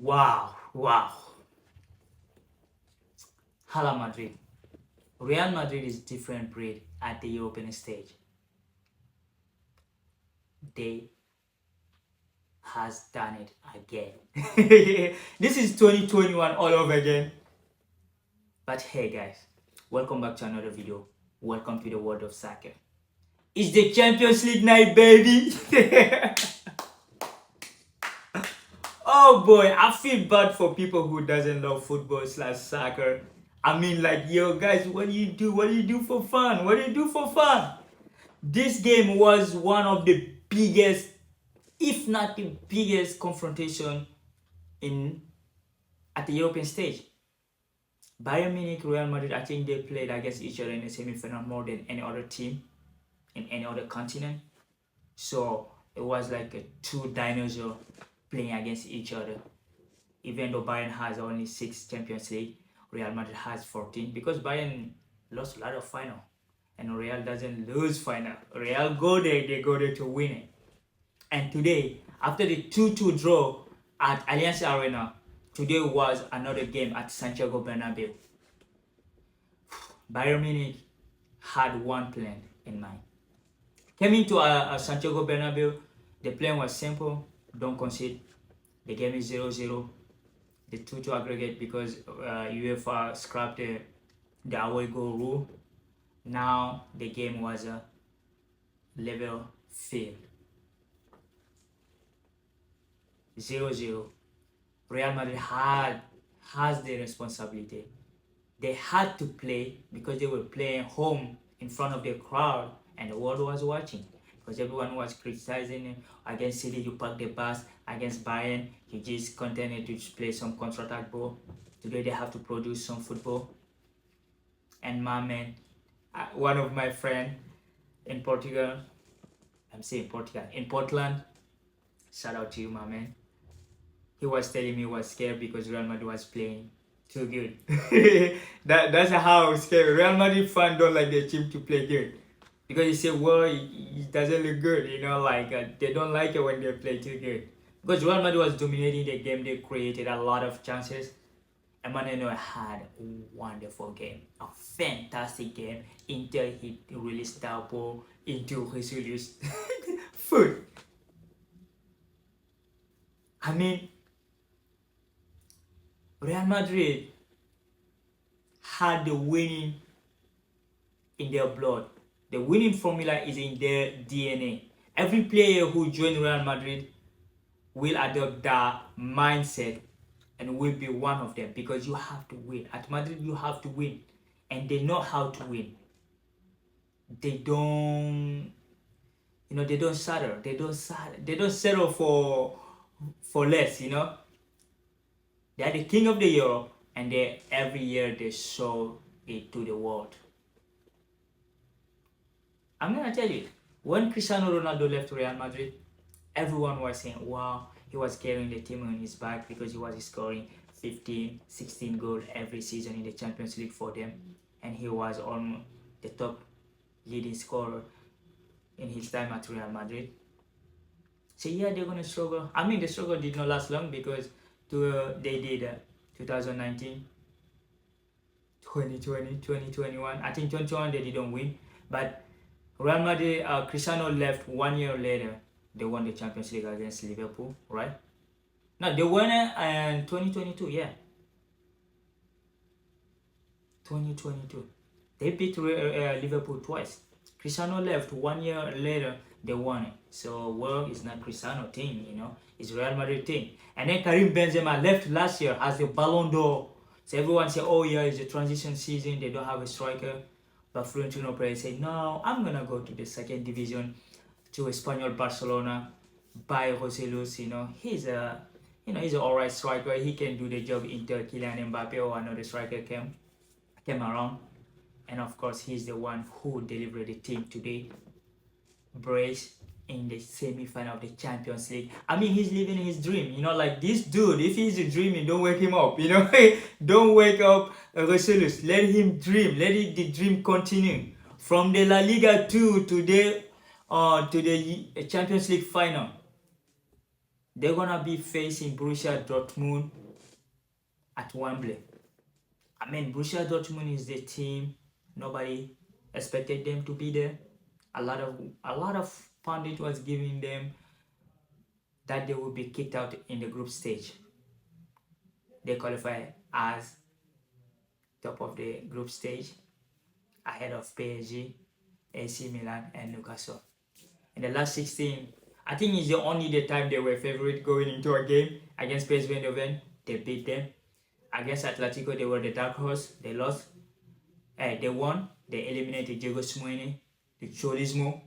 Wow. Hala Madrid. Real Madrid is different breed at the European stage. They has done it again. This is 2021 all over again. But hey guys, welcome back to another video. Welcome to the world of soccer. It's the Champions League night, baby. Oh boy, I feel bad for people who doesn't love football / soccer. I mean, like, yo guys, what do you do? What do you do for fun? What do you do for fun? This game was one of the biggest, if not the biggest, confrontation at the European stage. Bayern Munich, Real Madrid, I think they played against each other in the semi-final more than any other team in any other continent. So it was like two dinosaurs playing against each other. Even though Bayern has only 6 Champions League, Real Madrid has 14, because Bayern lost a lot of final and Real doesn't lose final. Real go there, they go there to win it. And today, after the 2-2 draw at Allianz Arena, today was another game at Santiago Bernabeu. Bayern Munich had one plan in mind. Came into Santiago Bernabeu, the plan was simple: don't concede. The game is 0-0. The 2-2 aggregate, because UEFA scrapped the away goal rule. Now the game was a level field. 0-0. Real Madrid has the responsibility. They had to play because they were playing home in front of the crowd and the world was watching. Because everyone was criticizing against City, you park the bus. Against Bayern, you just continue to play some counter-attack ball. Today they have to produce some football. And my man, one of my friends in Portugal, in Portland, shout out to you, my man. He was telling me he was scared because Real Madrid was playing too good. That's how scared. Real Madrid fans don't like their team to play good. Because he said, well, it doesn't look good, they don't like it when they play too good. Because Real Madrid was dominating the game, they created a lot of chances. Emmanuel had a wonderful game, a fantastic game, until he released that ball into Jesus' foot. I mean, Real Madrid had the winning in their blood. The winning formula is in their DNA. Every player who joins Real Madrid will adopt that mindset and will be one of them, because you have to win. At Madrid, you have to win. And they know how to win. They don't, they don't settle. They don't settle for less, They are the king of the Europe, and every year they show it to the world. I'm gonna tell you, when Cristiano Ronaldo left Real Madrid, everyone was saying, wow, he was carrying the team on his back because he was scoring 15, 16 goals every season in the Champions League for them. And he was on the top leading scorer in his time at Real Madrid. So yeah, they're gonna struggle. I mean, the struggle did not last long, because they did 2019, 2020, 2021. I think 2021 they didn't win, but Real Madrid, Cristiano left 1 year later. They won the Champions League against Liverpool, right? No, they won it in 2022, yeah. 2022. They beat Liverpool twice. Cristiano left 1 year later, they won it. So, well, it's not Cristiano thing, It's Real Madrid thing. And then Karim Benzema left last year as the Ballon d'Or. So everyone said, oh yeah, it's a transition season, they don't have a striker. But Florentino Perez said, no, I'm going to go to the second division, to Espanyol Barcelona, buy Jose Luis, He's an alright striker. He can do the job until Kylian Mbappe or another striker came around. And of course, he's the one who delivered the team today. Brace in the semi-final of the Champions League. I mean, he's living his dream, like this dude. If he's dreaming, don't wake him up, Don't wake up Jose Luis. Let him dream. Let the dream continue. From the La Liga 2 to the Champions League final. They're gonna be facing Borussia Dortmund at Wembley. I mean, Borussia Dortmund is the team nobody expected them to be there. A lot of pundit was giving them that they will be kicked out in the group stage. They qualify as top of the group stage ahead of PSG, AC Milan, and Newcastle. In the last 16, I think it's the only the time they were favorite going into a game against PSV Eindhoven. They beat them. Against Atletico, they were the dark horse. They lost. They won. They eliminated Diego Simeone, the Cholismo.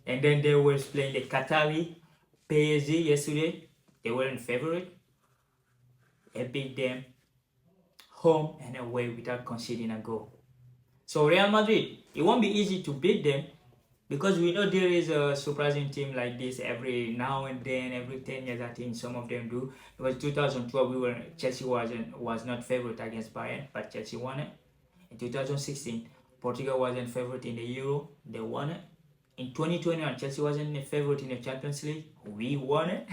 And then they were playing the Qatari PSG yesterday. They weren't favorite. They beat them home and away without conceding a goal. So Real Madrid, it won't be easy to beat them because we know there is a surprising team like this every now and then, every 10 years. I think some of them do. Because 2012, Chelsea was not favorite against Bayern, but Chelsea won it. In 2016, Portugal wasn't favorite in the Euro, they won it. In 2021, Chelsea wasn't a favorite in the Champions League, we won it.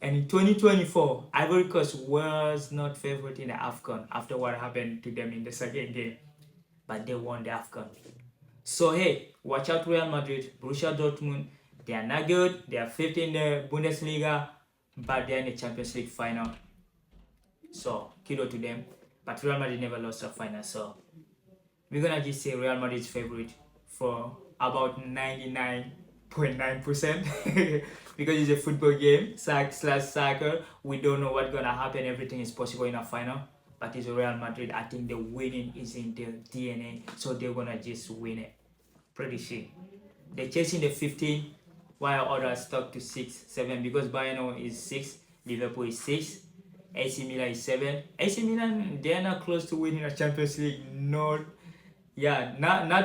And in 2024, Ivory Coast was not favorite in the AFCON after what happened to them in the second game, but they won the AFCON. So hey, watch out Real Madrid, Borussia Dortmund. They are not good. They are fifth in the Bundesliga, but they are in the Champions League final. So kudos to them. But Real Madrid never lost a final, so we're gonna just say Real Madrid's favorite for about 99.9% because it's a football game, soccer. We don't know what's gonna happen. Everything is possible in a final. But it's Real Madrid. I think the winning is in their DNA, so they're gonna just win it. Pretty sure. They're chasing the 15, while others stuck to 6, 7 because Bayern is 6, Liverpool is 6, AC Milan is 7. AC Milan, they're not close to winning a Champions League. Not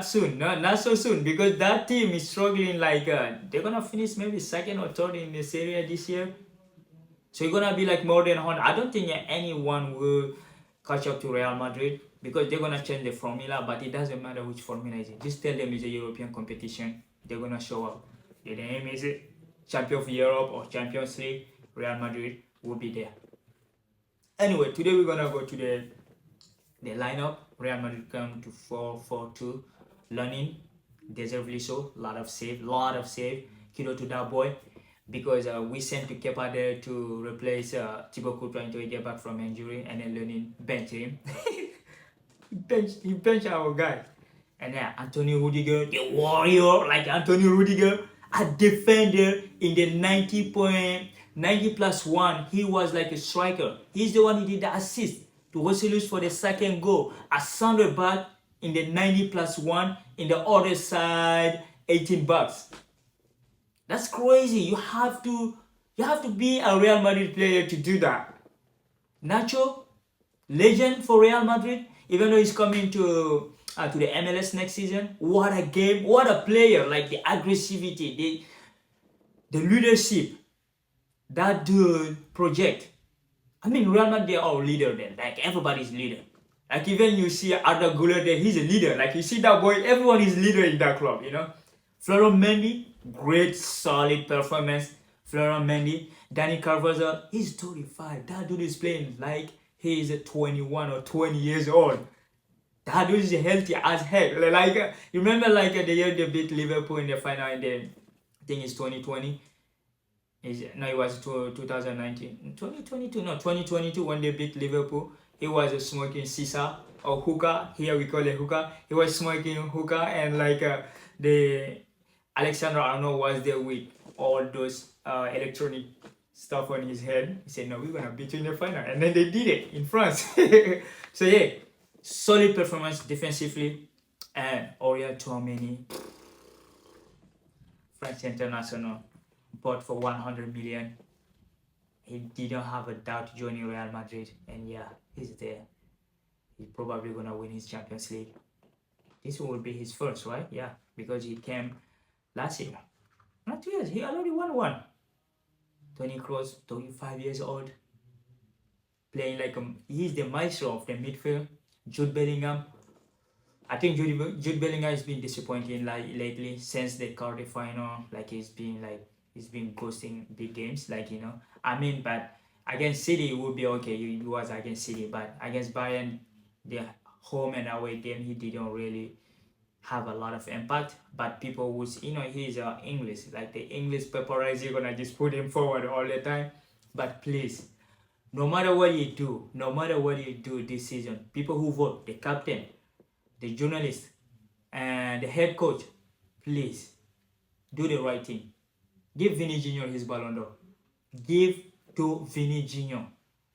soon. Not so soon because that team is struggling. Like they're gonna finish maybe second or third in the Serie A this year. So it's gonna be like more than 100. I don't think anyone will catch up to Real Madrid because they're gonna change the formula, but it doesn't matter which formula it is. Just tell them it's a European competition. They're gonna show up. The name is it Champion of Europe or Champions League. Real Madrid will be there. Anyway, today we're gonna go to the lineup. Real Madrid come to 4-4-2. Learning, deservedly so. Lot of save. Kudos to that boy. Because we sent to Kepa there to replace Thibaut Courtois until he get back from injury, and then Learning bench him. he bench our guy. And then Antonio Rudiger, the warrior, like Antonio Rudiger, a defender in the 90+1. He was like a striker. He's the one who did the assist to José for the second goal. A center back in the 90+1. In the other side, 18 bucks. That's crazy. You have to be a Real Madrid player to do that. Nacho, legend for Real Madrid, even though he's coming to the MLS next season. What a game, what a player. Like the aggressivity, the leadership that dude project. I mean, Real Madrid, they're all leader then. Like everybody's leader. Like even you see Arda Güler there, he's a leader. Like you see that boy, everyone is leader in that club, you know. Florent Mendy, great solid performance. Florent Mendy. Danny Carvajal, he's 35. That dude is playing like he is 21 or 20 years old. That dude is healthy as heck. Like you remember like the year they beat Liverpool in the final, and then I think it's 2020. It was 2019. 2022 when they beat Liverpool. He was smoking sisa or hookah. Here we call it hookah. He was smoking hookah, and like the Alexander Arnold was there with all those electronic stuff on his head. He said, "No, we're gonna beat you in the final," and then they did it in France. So yeah, solid performance defensively, and Aurélien Tchouameni, French international, bought for 100 million. He didn't have a doubt joining Real Madrid, and yeah, he's there. He's probably gonna win his Champions League. This will be his first, right? Yeah, because he came last year. Not 2 years, he already won one. Toni Kroos, 35 years old, playing like he's the maestro of the midfield. Jude Bellingham. I think Jude Bellingham has been disappointing like lately since the quarter final. Like he's he's been ghosting big games, like, you know. I mean, but against City it would be okay. He was against City, but against Bayern, the home and away game, he didn't really have a lot of impact. But people would, you know, he's English, like the English paparazzi gonna just put him forward all the time. But please, no matter what you do, no matter what you do this season, people who vote, the captain, the journalist, and the head coach, please do the right thing. Give Vinny Jr. his Ballon d'Or. Give to Vinny Jr.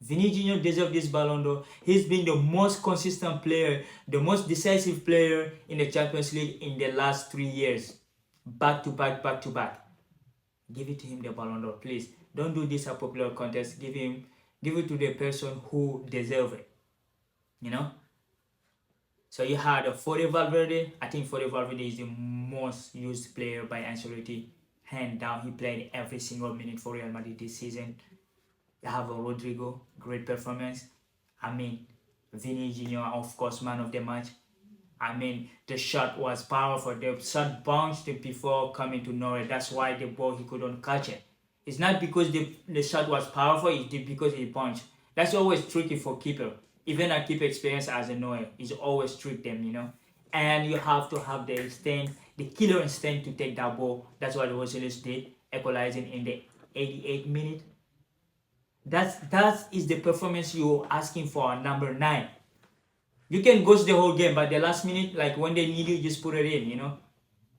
Vinny Jr. deserves this Ballon d'Or. He's been the most consistent player, the most decisive player in the Champions League in the last 3 years. Back to back, back to back. Give it to him, the Ballon d'Or, please. Don't do this a popular contest. Give it to the person who deserves it. You know? So you had Fode Valverde. I think Fode Valverde is the most used player by Ancelotti. Hand down, he played every single minute for Real Madrid this season. You have Rodrigo, great performance. I mean, Vinny Jr., of course, man of the match. I mean, the shot was powerful. The shot bounced before coming to Norway. That's why the ball, he couldn't catch it. It's not because the shot was powerful, it's because he bounced. That's always tricky for keeper. Even a keeper experience as a Norway is always trick them, you know. And you have to have the instinct, the killer instinct to take that ball. That's what the Roseles did, equalizing in the 88th minute. That is the performance you're asking for, number 9. You can ghost the whole game, but the last minute, like when they need you, just put it in, you know.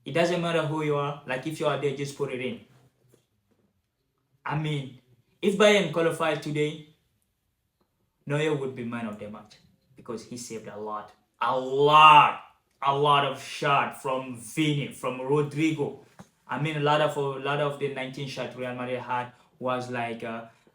It doesn't matter who you are. Like if you are there, just put it in. I mean, if Bayern qualified today, Neuer would be man of the match because he saved a lot of shot from Vini, from Rodrigo. I mean, a lot of the 19 shots Real Madrid had was like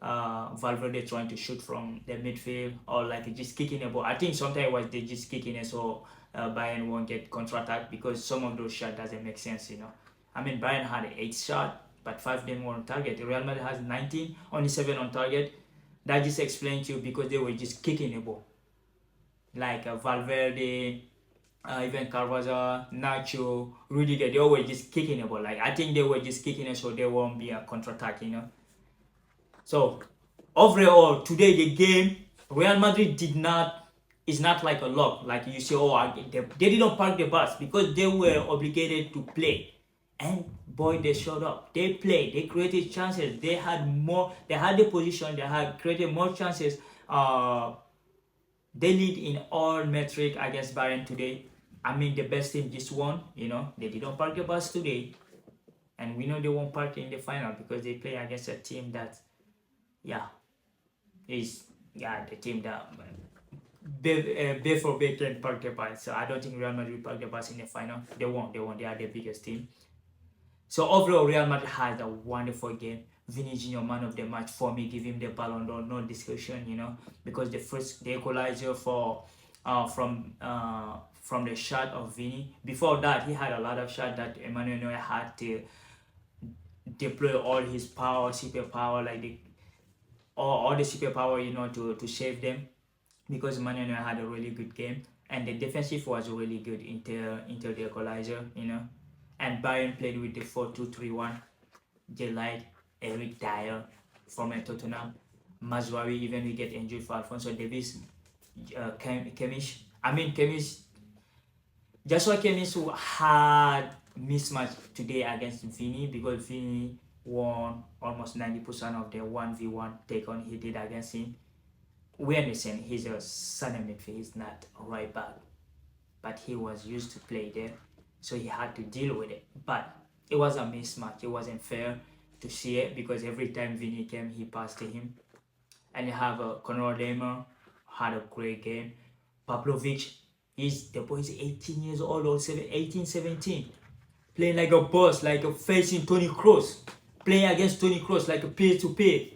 Valverde trying to shoot from the midfield or like just kicking a ball. I think sometimes it was they just kicking it so Bayern won't get counter-attack because some of those shots doesn't make sense, you know. I mean, Bayern had 8 shots, but 5 of them were on target. Real Madrid has 19, only 7 on target. That just explains to you because they were just kicking the ball. Like Valverde, even Carvajal, Nacho, Rudiger, they were just kicking the ball. Like I think they were just kicking it so there won't be a counter-attack, you know. So overall, today the game, Real Madrid is not like a lock. Like you say, they didn't park the bus because they were obligated to play. And boy, they showed up. They played. They created chances. They had the position. They had created more chances. They lead in all metric against Bayern today. I mean, the best team just won. You know, they didn't park the bus today, and we know they won't park in the final because they play against a team that, the team that before they can park the bus. So I don't think Real Madrid will park the bus in the final. They won't. They are the biggest team. So overall, Real Madrid had a wonderful game. Vinny Jr. man of the match for me. Give him the Ballon d'Or, no discussion, you know, because the equalizer from the shot of Vinny. Before that, he had a lot of shots that Emmanuel Neuer had to deploy all his power, super power, like all the super power, you know, to save them, because Emmanuel Neuer had a really good game and the defensive was really good until the equalizer, you know. And Bayern played with the 4-2-3-1. Delight, Eric Dyer from Tottenham, Mazraoui, even we get injured for Alphonso Davies, Kimmich. I mean, Joshua Kimmich who had mismatch today against Vini because Vini won almost 90% of the 1v1 take on he did against him. We understand he's a center midfield, he's not a right back, but he was used to play there, so he had to deal with it. But it was a mismatch. It wasn't fair to see it because every time Vini came, he passed to him. And you have Conrad Lehmer, had a great game. Pavlovic, the boy is 18 years old or 18, 17. Playing like a boss, like facing Toni Kroos. Playing against Toni Kroos like a peer-to-peer.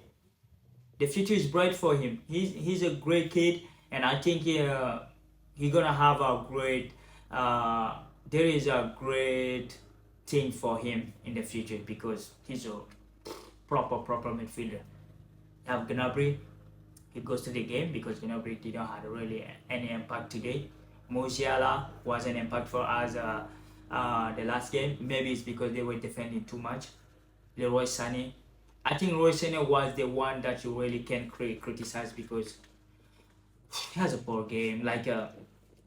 The future is bright for him. He's a great kid, and I think he's gonna have a great. There is a great thing for him in the future because he's a proper midfielder. You have Gnabry. He goes to the game because Gnabry didn't have really any impact today. Musiala was an impact for us the last game. Maybe it's because they were defending too much. Leroy Sané. I think Leroy Sané was the one that you really can criticize because he has a poor game. Like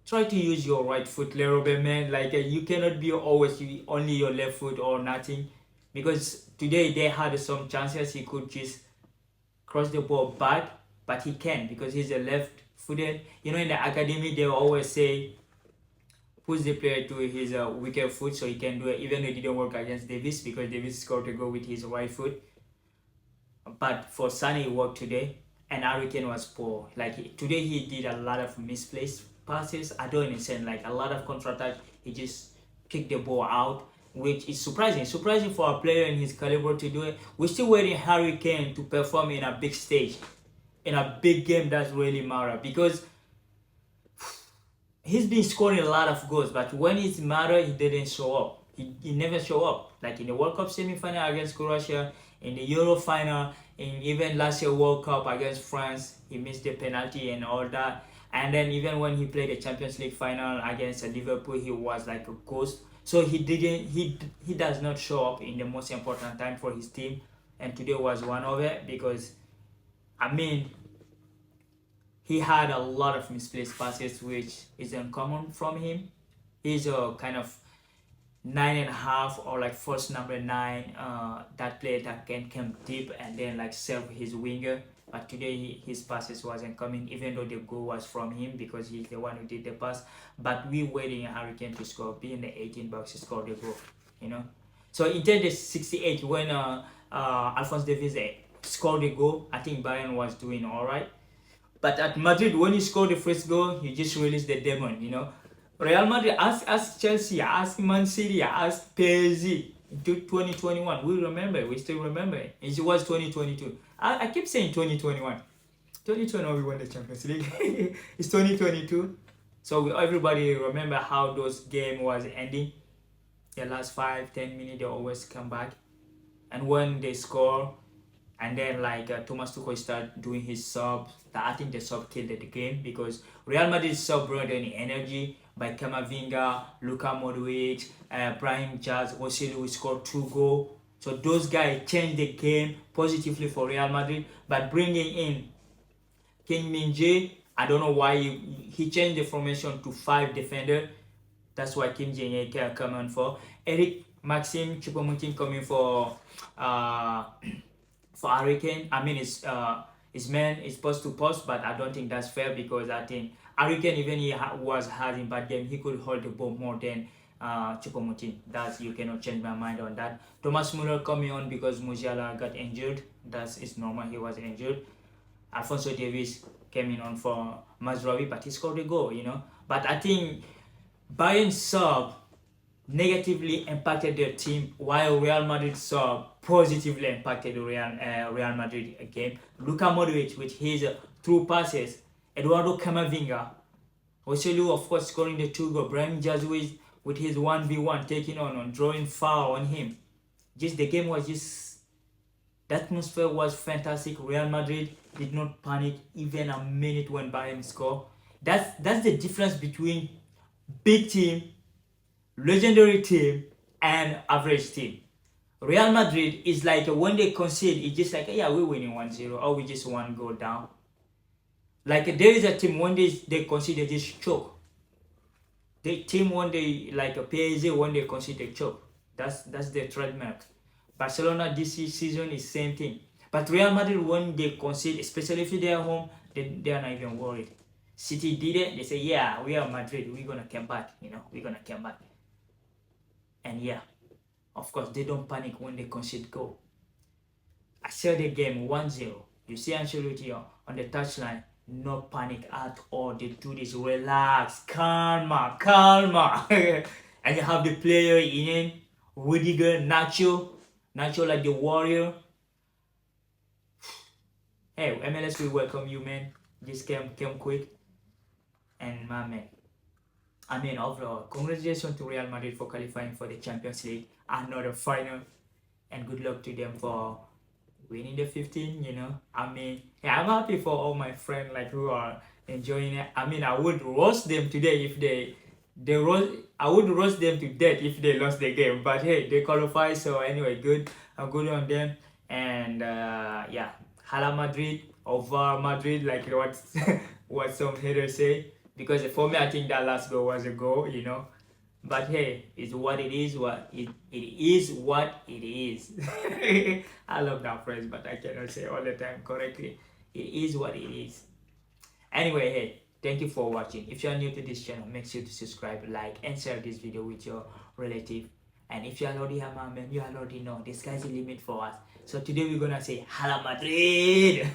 try to use your right foot, Leroy, man. Like you cannot be always only your left foot or nothing, because today they had some chances he could just cross the ball back, but he can't because he's a left-footed. You know, in the academy they always say push the player to his weaker foot so he can do it. Even though it didn't work against Davis because Davis scored a goal with his right foot, but for Sunny it worked today. And Hurricane was poor. Like today he did a lot of misplaced passes. I don't understand. Like a lot of counter attack, he just kicked the ball out, which is surprising. Surprising for a player in his caliber to do it. We're still waiting Hurricane to perform in a big stage, in a big game that's really matter, because he's been scoring a lot of goals, but when it's matter, he didn't show up. He never show up. Like in the World Cup semi-final against Croatia, in the Euro final, in even last year World Cup against France, he missed the penalty and all that. And then even when he played the Champions League final against Liverpool, he was like a ghost. So he does not show up in the most important time for his team. And today was one of it, because I mean, he had a lot of misplaced passes, which is uncommon from him. He's a kind of 9.5 or like first number 9, that player that can come deep and then like serve his winger. But today his passes wasn't coming, even though the goal was from him because he's the one who did the pass. But we waiting a Hurricane to score, being the 18 box to score the goal, you know. So in the 68, when Alphonse Davies scored the goal, I think Bayern was doing all right. But at Madrid, when you score the first goal, you just release the demon, you know. Real Madrid, ask Chelsea, ask Man City, ask PSG in 2021. We still remember. It was 2022. I keep saying 2021. 2021 we won the Champions League. It's 2022. So everybody remember how those game was ending. The last 5-10 minutes, they always come back. And when they score, and then like Thomas Tuchel started doing his sub. I think the sub killed the game, because Real Madrid sub brought any energy by Camavinga, Luka Modric, Brahim Diaz, Joselu scored 2 goals. So those guys changed the game positively for Real Madrid. But bringing in Kim Min-jae, I don't know why he changed the formation to 5 defender. That's why Kim Jae coming for. Eric Maxim Choupo-Moting coming for Hurricane. I mean, his man is post to post, but I don't think that's fair, because I think Hurricane, even he was having bad game, he could hold the ball more than Choupo-Moting. That's, you cannot change my mind on that. Thomas Muller coming on because Musiala got injured. It's normal, he was injured. Alphonso Davies came in on for Mazraoui, but he scored a goal, you know. But I think Bayern sub negatively impacted their team, while Real Madrid sub positively impacted the Real Madrid game. Luka Modric with his through passes, Eduardo Camavinga, Joselu of course scoring the 2 goals, Brahim Diaz with his 1v1 taking on drawing foul on him. Just the game was just, the atmosphere was fantastic. Real Madrid did not panic even a minute when Bayern scored. That's the difference between big team, legendary team, and average team. Real Madrid is like when they concede, it's just like, yeah, we're winning 1-0, or we just 1 goal down. Like there is a team when they concede, they just choke. The team when they, like a PSG, when they concede, they choke. That's their trademark. Barcelona this season is same thing. But Real Madrid, when they concede, especially if they're home, they are not even worried. City did it, they say, yeah, we are Madrid, we're gonna come back, you know, we're gonna come back. And yeah, of course, they don't panic when they concede goal. I saw the game 1-0. You see Ancelotti on the touchline, no panic at all. They do this, relax, calma. And you have the player in, Rudiger, Nacho like the warrior. Hey, MLS, we welcome you, man. Just came quick. And my man, I mean, overall, congratulations to Real Madrid for qualifying for the Champions League, another final, and good luck to them for winning the 15, you know. I mean, yeah, I'm happy for all my friends like who are enjoying it. I mean, I would roast them today if I would roast them to death if they lost the game. But hey, they qualify, so anyway, good. good on them. And yeah, Hala Madrid over Madrid, like what what some haters say. Because for me, I think that last goal was a goal, you know. But hey, it's what it is. What it is. What it is. I love that phrase, but I cannot say all the time correctly. It is what it is. Anyway, hey, thank you for watching. If you are new to this channel, make sure to subscribe, like, and share this video with your relative. And if you are already a man, you already know the sky's the limit for us. So today we're gonna say Hala Madrid.